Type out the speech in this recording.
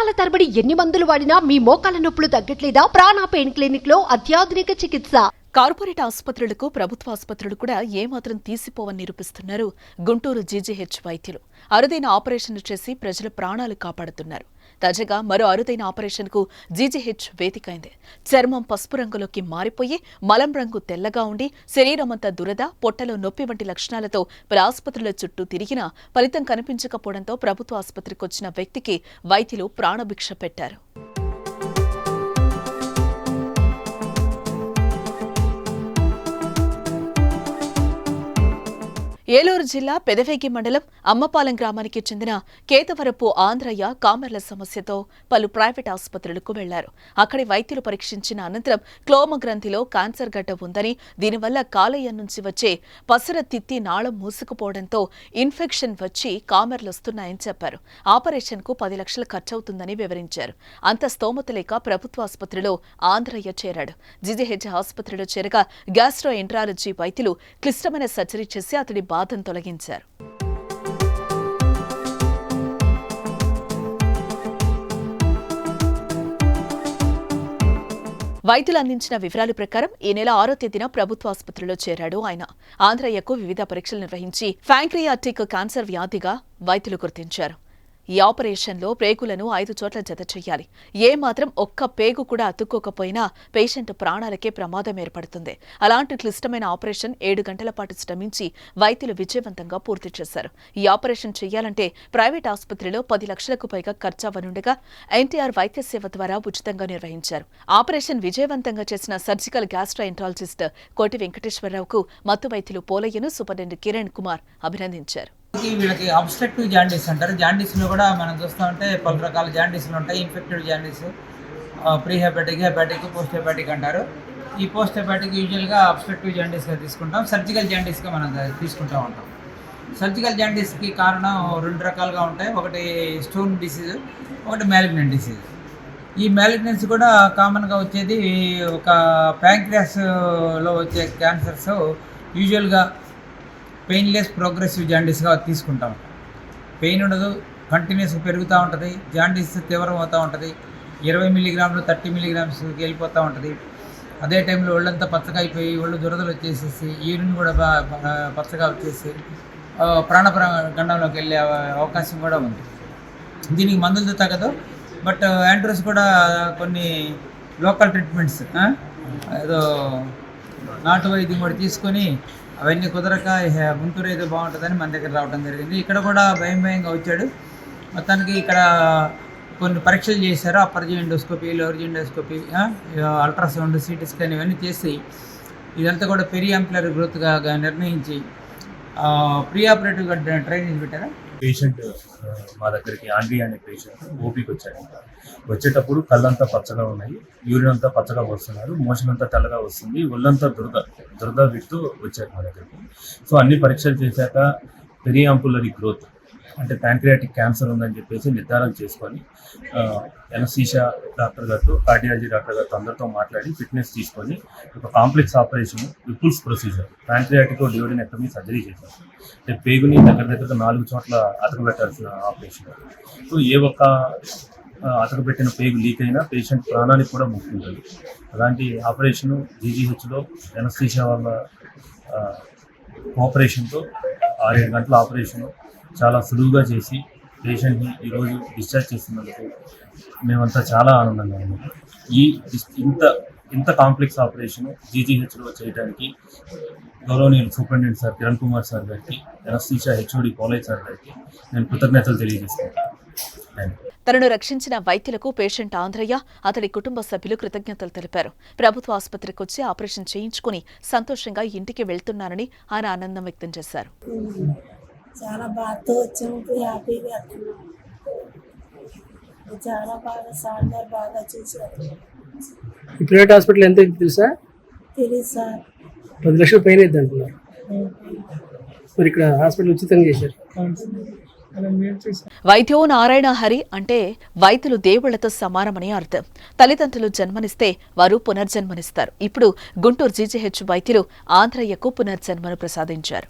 సంవత్సరాల తరబడి ఎన్ని మందులు వాడినా మీ మోకాల నొప్పులు తగ్గట్లేదా? ప్రాణ పెయిన్ క్లినిక్ లో అత్యాధునిక చికిత్స. కార్పొరేట్ ఆసుపత్రులకు ప్రభుత్వ ఆసుపత్రులు కూడా ఏమాత్రం తీసిపోవని నిరూపిస్తున్నారు గుంటూరు జీజీహెచ్ వైద్యులు. అరుదైన ఆపరేషన్లు చేసి ప్రజల ప్రాణాలు కాపాడుతున్నారు. తాజాగా మరో అరుదైన ఆపరేషన్ కు జీజీహెచ్ వేదికైంది. చర్మం పసుపు రంగులోకి మారిపోయి మలం రంగు తెల్లగా ఉండి శరీరమంతా దురద, పొట్టలో నొప్పి వంటి లక్షణాలతో పలు ఆసుపత్రుల చుట్టూ తిరిగినా ఫలితం కనిపించకపోవడంతో ప్రభుత్వ ఆసుపత్రికి వచ్చిన వ్యక్తికి వైద్యులు ప్రాణభిక్ష పెట్టారు. ఏలూరు జిల్లా పెదవేగి మండలం అమ్మపాలెం గ్రామానికి చెందిన కేతవరపు ఆంధ్రయ్య కామెర్ల సమస్యతో పలు ప్రైవేట్ ఆసుపత్రులకు వెళ్లారు. అక్కడి వైద్యులు పరీక్షించిన అనంతరం క్లోమ గ్రంథిలో క్యాన్సర్ గడ్డ ఉందని, దీనివల్ల కాలేయం నుంచి వచ్చే పసర తిత్తి నాళం మూసుకుపోవడంతో ఇన్ఫెక్షన్ వచ్చి కామెర్లొస్తున్నాయని చెప్పారు. ఆపరేషన్ కు 10 లక్షలు ఖర్చవుతుందని వివరించారు. అంత స్తోమత లేక ప్రభుత్వ ఆసుపత్రిలో ఆంధ్రయ్య చేరాడు. జీజీహెచ్ ఆసుపత్రిలో చేరగా గ్యాస్ట్రో ఎంట్రాలజీ వైద్యులు క్లిష్టమైన సర్జరీ చేసి అతడి బాధను తొలగించారు. వైద్యులు అందించిన వివరాల ప్రకారం ఈ నెల 6వ తేదీన ప్రభుత్వ ఆసుపత్రిలో చేరాడు ఆయన. ఆంధ్రయ్యకు వివిధ పరీక్షలు నిర్వహించి ప్యాంక్రియాటిక్ క్యాన్సర్ వ్యాధిగా వైద్యులు గుర్తించారు. ఈ ఆపరేషన్లో పేగులను 5 చోట్ల జత చేయాలి. ఏమాత్రం ఒక్క పేగు కూడా అతుక్కోకపోయినా పేషెంట్ ప్రాణాలకే ప్రమాదం ఏర్పడుతుంది. అలాంటి క్లిష్టమైన ఆపరేషన్ 7 గంటల పాటు శ్రమించి వైద్యులు విజయవంతంగా పూర్తి చేశారు. ఈ ఆపరేషన్ చేయాలంటే ప్రైవేట్ ఆసుపత్రిలో 10 లక్షలకు పైగా ఖర్చవనుండగా ఎన్టీఆర్ వైద్య సేవ ద్వారా ఉచితంగా నిర్వహించారు. ఆపరేషన్ విజయవంతంగా చేసిన సర్జికల్ గ్యాస్ట్రో ఎంట్రాలజిస్ట్ కోటి వెంకటేశ్వరరావుకు మత్తు వైద్యులు పోలయ్యను సూపరింటెండెంట్ కిరణ్ కుమార్ అభినందించారు. వీళ్ళకి అబ్స్ట్రక్టివ్ జాండీస్ అంటారు. జాండీస్లో కూడా మనం చూస్తూ ఉంటే పలు రకాల జాండీస్లు ఉంటాయి. Infected jaundice, pre hepatic, hepatic, post hepatic అంటారు. ఈ పోస్ట్ హెపాటిక్ యూజువల్గా అబ్స్ట్రక్టివ్ జాండీస్గా తీసుకుంటాం. సర్జికల్ జాండీస్గా మనం తీసుకుంటూ ఉంటాం. సర్జికల్ జాండీస్కి కారణం 2 రకాలుగా ఉంటాయి. ఒకటి స్టోన్ డిసీజ్, ఒకటి మ్యాలిగ్నెంట్ డిసీజ్. ఈ మ్యాలిగ్నెన్సీ కూడా కామన్గా వచ్చేది ఒక ప్యాంక్రియాస్లో వచ్చే క్యాన్సర్స్ యూజువల్గా పెయిన్లెస్ ప్రోగ్రెసివ్ జాండీస్గా తీసుకుంటాం. పెయిన్ ఉండదు, కంటిన్యూస్గా పెరుగుతూ ఉంటుంది. జాండీస్ తీవ్రం అవుతూ ఉంటుంది. 20 మిల్లీగ్రాములు 30 మిల్లీగ్రామ్స్కి వెళ్ళిపోతూ ఉంటుంది. అదే టైంలో ఒళ్ళంతా పచ్చగా అయిపోయి ఒళ్ళు దురదలు వచ్చేసేసి యూరిన్ కూడా పచ్చగా వచ్చేసి ప్రాణగండంలోకి వెళ్ళే అవకాశం కూడా ఉంది. దీనికి మందులతో తగ్గదు. బట్ యాండ్రూస్ కూడా కొన్ని లోకల్ ట్రీట్మెంట్స్, ఏదో నాటు వైద్యం కూడా తీసుకొని అవన్నీ కుదరక గుంటూరు అయితే బాగుంటుందని మన దగ్గర రావడం జరిగింది. ఇక్కడ కూడా భయంగా వచ్చాడు. మొత్తానికి ఇక్కడ కొన్ని పరీక్షలు చేశారు. Upper endoscopy, lower endoscopy, ultrasound, CT scan ఇవన్నీ చేసి ఇదంతా కూడా పెరియాంపులర్ గ్రోత్గా నిర్ణయించి ప్రీ ఆపరేటివ్గా ట్రైనింగ్ పెట్టారా. పేషెంట్ మా దగ్గరికి ఆండ్రీ అనే పేషెంట్ ఓపీకి వచ్చాడు. వచ్చేటప్పుడు కళ్ళంతా పచ్చగా ఉన్నాయి, యూరిన్ అంతా పచ్చగా వస్తున్నారు, మోషన్ అంతా తెల్లగా వస్తుంది, ఒళ్ళంతా దురద విడుతూ వచ్చారు మా దగ్గరికి. సో అన్ని పరీక్షలు చేశాక పెరియాంపులరీ గ్రోత్ అంటే ప్యాంక్రియాటిక్ క్యాన్సర్ ఉందని చెప్పేసి నిర్ధారణ చేసుకొని ఎనస్థీషియా డాక్టర్ గారితో, కార్డియాలజీ డాక్టర్ గారితో అందరితో మాట్లాడి ఫిట్నెస్ తీసుకొని ఒక complex operation, Whipple's procedure, pancreatic duodenectomy surgery చేశారు. అంటే పేగుని దగ్గర 4 చోట్ల అతకబెట్టాల్సిన ఆపరేషన్. సో ఏ ఒక్క అతకబెట్టిన పేగు లీక్ అయినా పేషెంట్ ప్రాణానికి కూడా ముఖ్యమంటుంది. అలాంటి ఆపరేషను జీజీహెచ్లో ఎనస్థీషియా వాళ్ళ కోఆపరేషన్తో 6-7 గంటల ఆపరేషను చాలా సులువుగా చేసి పేషెంట్ని ఈరోజు డిశ్చార్జ్ చేస్తున్నందుకు మేమంతా చాలా ఆనందంగా ఉన్నాం. ఇంత కాంప్లెక్స్ ఆపరేషన్ జీజీహెచ్లో చేయడానికి గౌరవనీయులు superintendent sir Kiran Kumar sir గారికి, ఎనస్థీషియా హెచ్ఓడి పోలయ్య సార్ గారికి నేను కృతజ్ఞతలు తెలియజేస్తున్నాను. తనను రక్షించిన వైద్యులకు పేషెంట్ ఆంధ్రయ్య, అతడి కుటుంబ సభ్యులు కృతజ్ఞతలు తెలిపారు. ప్రభుత్వ ఆసుపత్రికి వచ్చి ఆపరేషన్ చేయించుకుని సంతోషంగా ఇంటికి వెళ్తున్నారని ఆయన ఆనందం వ్యక్తం చేశారు. చాలా బాగా వచ్చాము, హ్యాపీగా చాలా బాగా సార్ బాగా చేశారు. ఈ ప్రైవేట్ హాస్పిటల్ ఎంత తెలుసా? తెలియదు సార్. 10 లక్షలు పైన అవుతుంది అంటున్నారు. మరి ఇక్కడ హాస్పిటల్ ఉచితంగా చేశారు. వైద్యో నారాయణ హరి అంటే వైద్యులు దేవుళ్లతో సమానమని అర్థం. తల్లిదండ్రులు జన్మనిస్తే వారు పునర్జన్మనిస్తారు. ఇప్పుడు గుంటూరు జీజీహెచ్ వైద్యులు ఆంధ్రయ్యకు పునర్జన్మను ప్రసాదించారు.